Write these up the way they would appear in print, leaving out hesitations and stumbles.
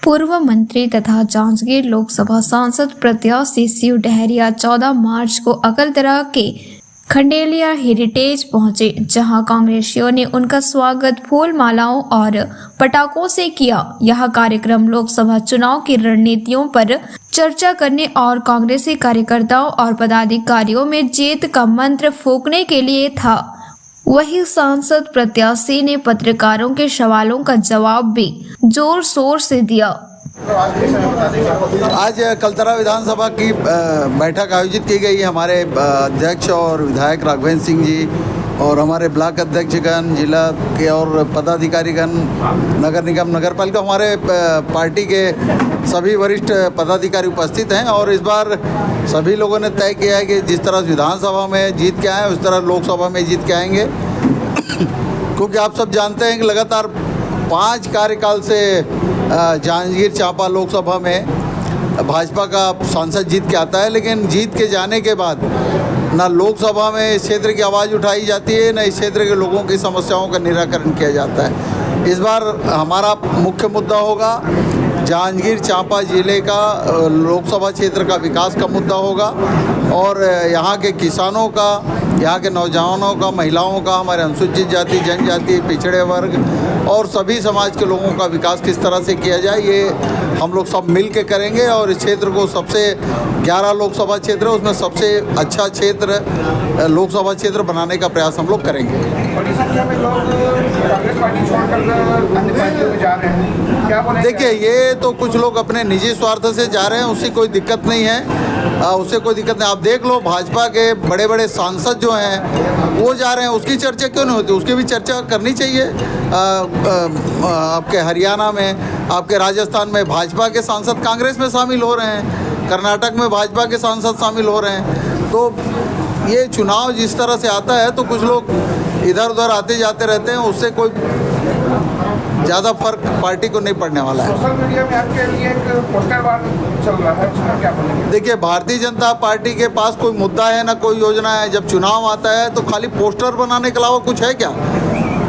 पूर्व मंत्री तथा जांजगीर लोकसभा सांसद प्रत्याशी शिव डहरिया 14 मार्च को अकलतरा के खंडेलिया हेरिटेज पहुंचे, जहां कांग्रेसियों ने उनका स्वागत फूल मालाओं और पटाखों से किया। यह कार्यक्रम लोकसभा चुनाव की रणनीतियों पर चर्चा करने और कांग्रेसी कार्यकर्ताओं और पदाधिकारियों में जीत का मंत्र फूंकने के लिए था। वहीं सांसद प्रत्याशी ने पत्रकारों के सवालों का जवाब भी जोर शोर से दिया। आज कलतरा विधानसभा की बैठक आयोजित की गई। हमारे अध्यक्ष और विधायक राघवेंद्र सिंह जी और हमारे ब्लॉक अध्यक्षगण, जिला के और पदाधिकारीगण, नगर निगम, नगर पालिका, हमारे पार्टी के सभी वरिष्ठ पदाधिकारी उपस्थित हैं। और इस बार सभी लोगों ने तय किया है कि जिस तरह विधानसभा में जीत के आए उस तरह लोकसभा में जीत के आएंगे क्योंकि आप सब जानते हैं कि लगातार 5 कार्यकाल से जांजगीर चांपा लोकसभा में भाजपा का सांसद जीत के आता है, लेकिन जीत के जाने के बाद ना लोकसभा में इस क्षेत्र की आवाज़ उठाई जाती है, न इस क्षेत्र के लोगों की समस्याओं का निराकरण किया जाता है। इस बार हमारा मुख्य मुद्दा होगा जांजगीर चांपा जिले का लोकसभा क्षेत्र का विकास का मुद्दा होगा और यहाँ के किसानों का, यहाँ के नौजवानों का, महिलाओं का, हमारे अनुसूचित जाति, जनजाति, पिछड़े वर्ग और सभी समाज के लोगों का विकास किस तरह से किया जाए, ये हम लोग सब मिल के करेंगे। और इस क्षेत्र को सबसे 11 लोकसभा क्षेत्र है, उसमें सबसे अच्छा क्षेत्र लोकसभा क्षेत्र बनाने का प्रयास हम लोग करेंगे। बड़ी संख्या में लोग कांग्रेस पार्टी छोड़कर अन्य पार्टियों में जा रहे हैं, क्या बोलेंगे? देखिए, ये तो कुछ लोग अपने निजी स्वार्थ से जा रहे हैं, उससे कोई दिक्कत नहीं है, उससे कोई दिक्कत नहीं। आप देख लो, भाजपा के बड़े बड़े सांसद जो हैं वो जा रहे हैं, उसकी चर्चा क्यों नहीं होती? उसकी भी चर्चा करनी चाहिए। आपके हरियाणा में, आपके राजस्थान में भाजपा के सांसद कांग्रेस में शामिल हो रहे हैं, कर्नाटक में भाजपा के सांसद शामिल हो रहे हैं। तो ये चुनाव जिस तरह से आता है तो कुछ लोग इधर उधर आते जाते रहते हैं, उससे कोई ज़्यादा फर्क पार्टी को नहीं पड़ने वाला है। सोशल मीडिया में आपके लिए एक पोस्टर वार चल रहा है, उसमें क्या बोलेंगे? देखिए, भारतीय जनता पार्टी के पास कोई मुद्दा है ना कोई योजना है। जब चुनाव आता है तो खाली पोस्टर बनाने के अलावा कुछ है क्या?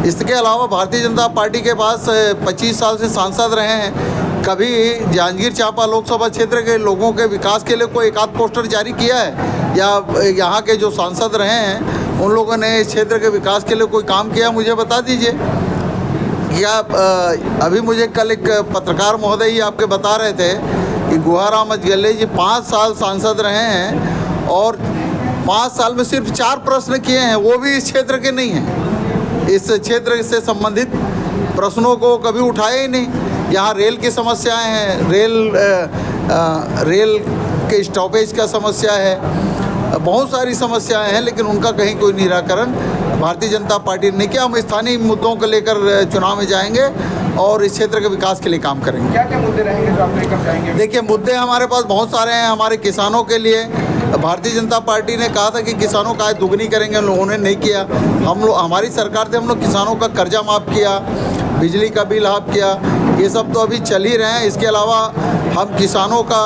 इसके अलावा भारतीय जनता पार्टी के पास 25 साल से सांसद रहे हैं, कभी जांजगीर चांपा लोकसभा क्षेत्र के लोगों के विकास के लिए कोई एक आध पोस्टर जारी किया है? या यहाँ के जो सांसद रहे हैं उन लोगों ने इस क्षेत्र के विकास के लिए कोई काम किया? मुझे बता दीजिए। या अभी मुझे कल एक पत्रकार महोदय ही आपके बता रहे थे कि गुहाराम अजगले जी 5 साल सांसद रहे हैं और 5 साल में सिर्फ 4 प्रश्न किए हैं, वो भी इस क्षेत्र के नहीं हैं। इस क्षेत्र से संबंधित प्रश्नों को कभी उठाए ही नहीं। यहाँ रेल की समस्याएं हैं, रेल के स्टॉपेज का समस्या है, बहुत सारी समस्याएं हैं, लेकिन उनका कहीं कोई निराकरण भारतीय जनता पार्टी ने नहीं किया। हम स्थानीय मुद्दों को लेकर चुनाव में जाएंगे और इस क्षेत्र के विकास के लिए काम करेंगे। क्या क्या मुद्दे रहेंगे जो आप लेकर जाएंगे? देखिए, मुद्दे हमारे पास बहुत सारे हैं। हमारे किसानों के लिए भारतीय जनता पार्टी ने कहा था कि किसानों का आय दुगनी करेंगे, लोगों ने नहीं किया। हमारी सरकार से हम लोग किसानों का कर्जा माफ़ किया, बिजली का बिल हाफ किया, ये सब तो अभी चल ही रहे हैं। इसके अलावा हम किसानों का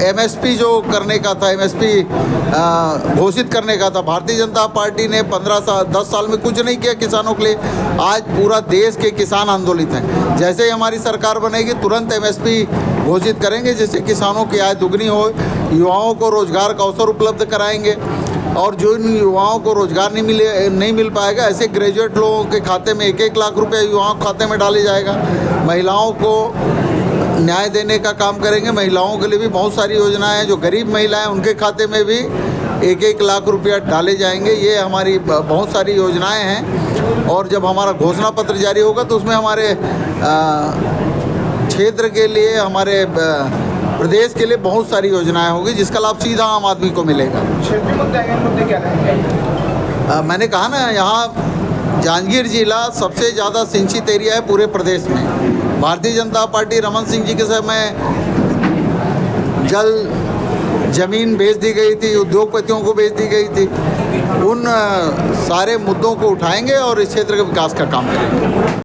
MSP जो करने का था, MSP घोषित करने का था, भारतीय जनता पार्टी ने 10 साल में कुछ नहीं किया किसानों के लिए। आज पूरा देश के किसान आंदोलित हैं। जैसे ही हमारी सरकार बनेगी तुरंत MSP घोषित करेंगे, जिससे किसानों की आय दुगनी हो, युवाओं को रोजगार का अवसर उपलब्ध कराएंगे। और जो इन युवाओं को रोजगार नहीं मिल पाएगा, ऐसे ग्रेजुएट लोगों के खाते में 1-1 लाख रुपए युवाओं के खाते में डाले जाएगा। महिलाओं को न्याय देने का काम करेंगे। महिलाओं के लिए भी बहुत सारी योजनाएं हैं, जो गरीब महिलाएं उनके खाते में भी 1-1 लाख रुपया डाले जाएंगे। ये हमारी बहुत सारी योजनाएं हैं। और जब हमारा घोषणा पत्र जारी होगा तो उसमें हमारे क्षेत्र के लिए, हमारे प्रदेश के लिए बहुत सारी योजनाएं होगी, जिसका लाभ सीधा आम आदमी को मिलेगा। क्षेत्रीय मुद्दे क्या रहेंगे? मैंने कहा ना, यहाँ जांजगीर जिला सबसे ज़्यादा सिंचित एरिया है पूरे प्रदेश में। भारतीय जनता पार्टी रमन सिंह जी के समय जमीन बेच दी गई थी, उद्योगपतियों को बेच दी गई थी। उन सारे मुद्दों को उठाएंगे और इस क्षेत्र के विकास का काम करेंगे।